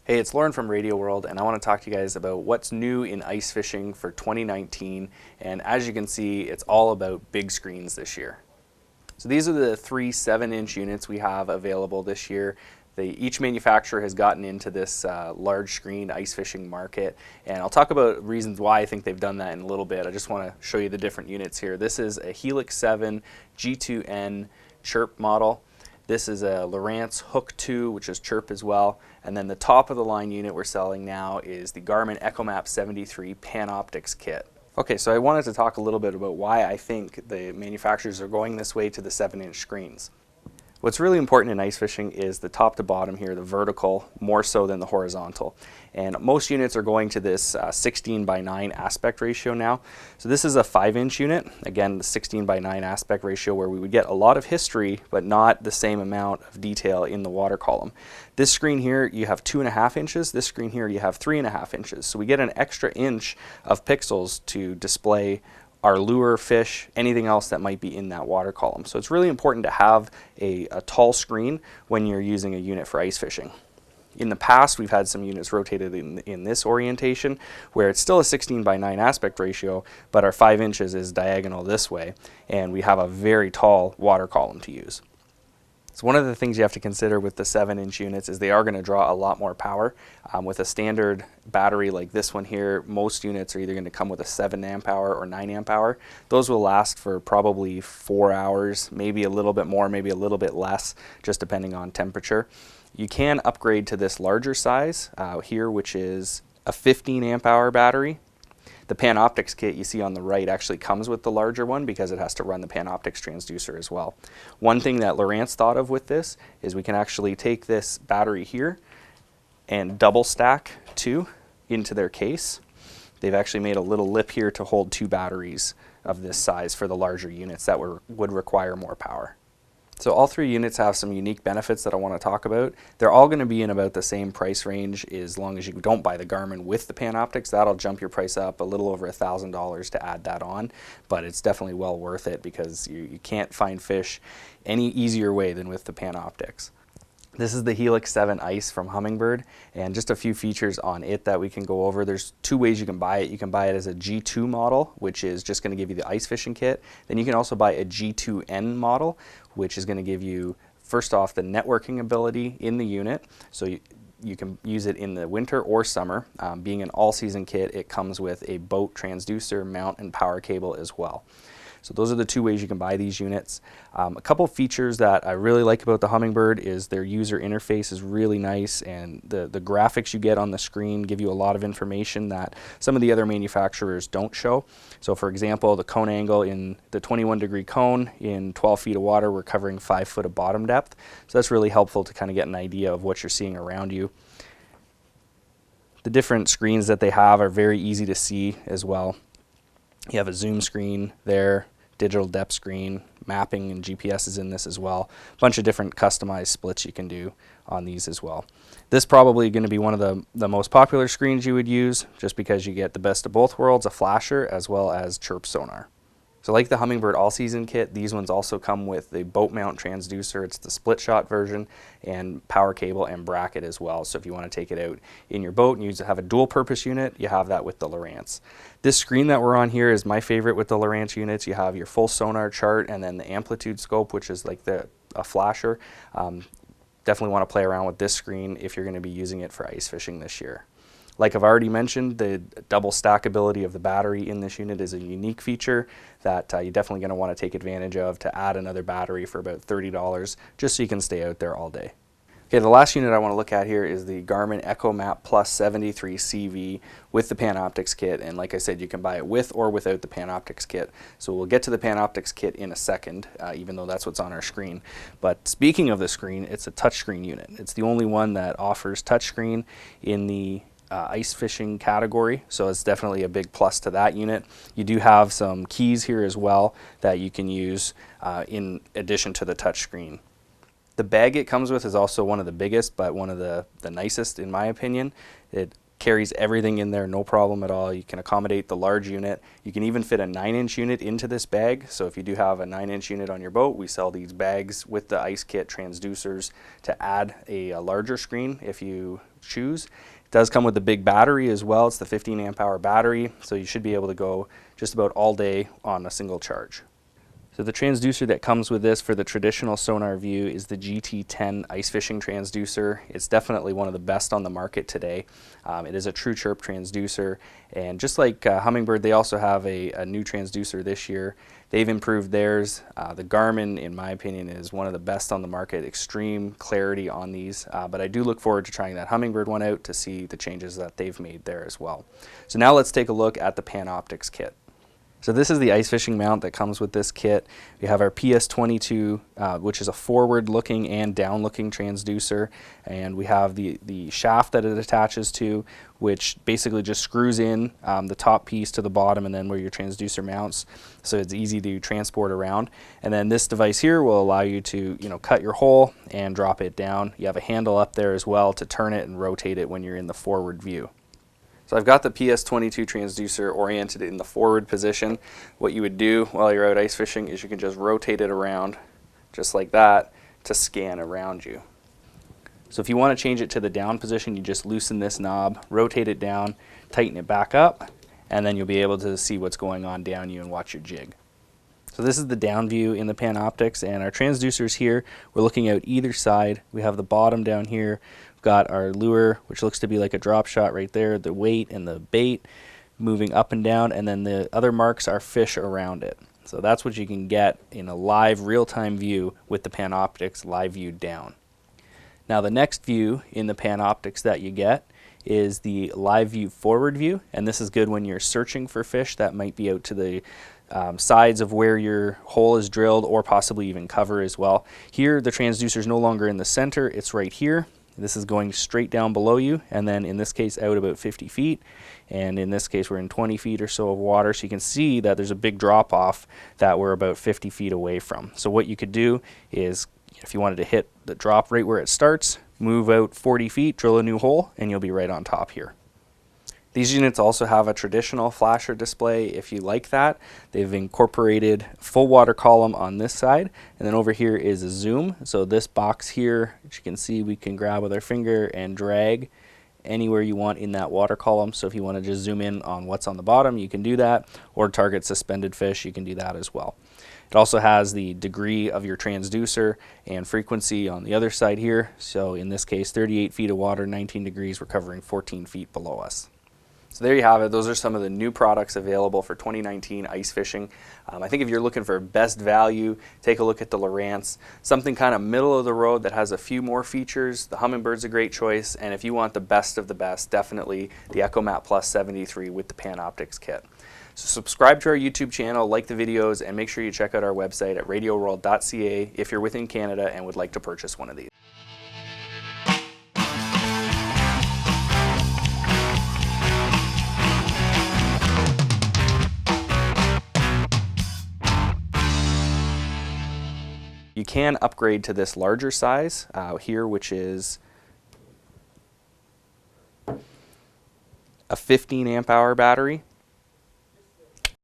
Hey, it's Lauren from Radioworld, and I want to talk to you guys about what's new in ice fishing for 2019. And as you can see, it's all about big screens this year. So these are the three 7-inch units we have available this year. Each manufacturer has gotten into this large screen ice fishing market, and I'll talk about reasons why I think they've done that in a little bit. I just want to show you the different units here. This is a Helix 7 G2N Chirp model. This is a Lowrance Hook2, which is Chirp as well. And then the top of the line unit we're selling now is the Garmin echomap 73 Panoptix kit. Okay, so I wanted to talk a little bit about why I think the manufacturers are going this way to the 7-inch screens. What's really important in ice fishing is the top to bottom here, the vertical, more so than the horizontal. And most units are going to this 16:9 aspect ratio now. So this is a 5-inch unit, again the 16:9 aspect ratio, where we would get a lot of history but not the same amount of detail in the water column. This screen here you have 2.5 inches, this screen here you have 3.5 inches. So we get an extra inch of pixels to display our lure, fish, anything else that might be in that water column. So it's really important to have a tall screen when you're using a unit for ice fishing. In the past, we've had some units rotated in this orientation where it's still a 16:9 aspect ratio, but our 5 inches is diagonal this way, and we have a very tall water column to use. So one of the things you have to consider with the 7-inch units is they are going to draw a lot more power. With a standard battery like this one here, most units are either going to come with a 7 amp hour or 9 amp hour. Those will last for probably 4 hours, maybe a little bit more, maybe a little bit less, just depending on temperature. You can upgrade to this larger size here, which is a 15 amp hour battery. The Panoptix kit you see on the right actually comes with the larger one because it has to run the Panoptix transducer as well. One thing that Lowrance thought of with this is we can actually take this battery here and double stack 2 into their case. They've actually made a little lip here to hold 2 batteries of this size for the larger units that would require more power. So all 3 units have some unique benefits that I want to talk about. They're all going to be in about the same price range as long as you don't buy the Garmin with the Panoptix. That'll jump your price up a little over $1,000 to add that on, but it's definitely well worth it because you can't find fish any easier way than with the Panoptix. This is the Helix 7 Ice from Humminbird, and just a few features on it that we can go over. There's 2 ways you can buy it. You can buy it as a G2 model, which is just going to give you the ice fishing kit. Then you can also buy a G2N model, which is going to give you, first off, the networking ability in the unit. So you can use it in the winter or summer. Being an all-season kit, it comes with a boat transducer, mount, and power cable as well. So those are the 2 ways you can buy these units. A couple features that I really like about the Humminbird is their user interface is really nice, and the graphics you get on the screen give you a lot of information that some of the other manufacturers don't show. So for example, the cone angle in the 21-degree cone in 12 feet of water, we're covering 5 foot of bottom depth. So that's really helpful to kind of get an idea of what you're seeing around you. The different screens that they have are very easy to see as well. You have a zoom screen there, digital depth screen, mapping and GPS is in this as well. A bunch of different customized splits you can do on these as well. This is probably going to be one of the most popular screens you would use just because you get the best of both worlds, a flasher as well as chirp sonar. So like the Humminbird all-season kit, these ones also come with the boat mount transducer. It's the split shot version, and power cable and bracket as well. So if you want to take it out in your boat and you have a dual purpose unit, you have that with the Lowrance. This screen that we're on here is my favorite with the Lowrance units. You have your full sonar chart and then the amplitude scope, which is like a flasher. Definitely want to play around with this screen if you're going to be using it for ice fishing this year. Like I've already mentioned, the double stackability of the battery in this unit is a unique feature that you're definitely going to want to take advantage of to add another battery for about $30 just so you can stay out there all day. Okay, the last unit I want to look at here is the Garmin echomap Plus 73 CV with the Panoptix kit, and like I said, you can buy it with or without the Panoptix kit. So we'll get to the Panoptix kit in a second, even though that's what's on our screen. But speaking of the screen, it's a touchscreen unit. It's the only one that offers touchscreen in the ice fishing category, so it's definitely a big plus to that unit. You do have some keys here as well that you can use in addition to the touchscreen. The bag it comes with is also one of the biggest, but one of the nicest in my opinion. It carries everything in there, no problem at all. You can accommodate the large unit. You can even fit a 9-inch unit into this bag. So if you do have a 9-inch unit on your boat, we sell these bags with the ice kit transducers to add a larger screen if you choose. It does come with a big battery as well. It's the 15 amp hour battery, so you should be able to go just about all day on a single charge. So the transducer that comes with this for the traditional Sonar view is the GT10 ice fishing transducer. It's definitely one of the best on the market today. It is a true chirp transducer, and just like Humminbird, they also have a new transducer this year. They've improved theirs. The Garmin, in my opinion, is one of the best on the market. Extreme clarity on these, but I do look forward to trying that Humminbird one out to see the changes that they've made there as well. So now let's take a look at the Panoptix kit. So this is the ice fishing mount that comes with this kit. We have our PS22, which is a forward-looking and down-looking transducer, and we have the shaft that it attaches to, which basically just screws in the top piece to the bottom and then where your transducer mounts, so it's easy to transport around. And then this device here will allow you to, cut your hole and drop it down. You have a handle up there as well to turn it and rotate it when you're in the forward view. So I've got the PS22 transducer oriented in the forward position. What you would do while you're out ice fishing is you can just rotate it around just like that to scan around you. So if you want to change it to the down position, you just loosen this knob, rotate it down, tighten it back up, and then you'll be able to see what's going on down you and watch your jig. So this is the down view in the Panoptix, and our transducers here, we're looking out either side. We have the bottom down here. We've got our lure, which looks to be like a drop shot right there, the weight and the bait moving up and down, and then the other marks are fish around it. So that's what you can get in a live real-time view with the Panoptix live view down. Now the next view in the Panoptix that you get is the live view forward view, and this is good when you're searching for fish that might be out to the sides of where your hole is drilled, or possibly even cover as well. Here the transducer is no longer in the center, it's right here. This is going straight down below you, and then in this case out about 50 feet, and in this case we're in 20 feet or so of water, so you can see that there's a big drop off that we're about 50 feet away from. So what you could do is, if you wanted to hit the drop right where it starts, move out 40 feet, drill a new hole, and you'll be right on top here. These units also have a traditional flasher display if you like that. They've incorporated full water column on this side, and then over here is a zoom. So this box here, as you can see, we can grab with our finger and drag anywhere you want in that water column. So if you want to just zoom in on what's on the bottom, you can do that, or target suspended fish, you can do that as well. It also has the degree of your transducer and frequency on the other side here. So in this case, 38 feet of water, 19 degrees, we're covering 14 feet below us. So there you have it. Those are some of the new products available for 2019 ice fishing. I think if you're looking for best value, take a look at the Lowrance. Something kind of middle of the road that has a few more features. The Humminbird's a great choice, and if you want the best of the best, definitely the echomap Plus 73 with the Panoptix kit. So subscribe to our YouTube channel, like the videos, and make sure you check out our website at radioworld.ca if you're within Canada and would like to purchase one of these. You can upgrade to this larger size here, which is a 15 amp hour battery.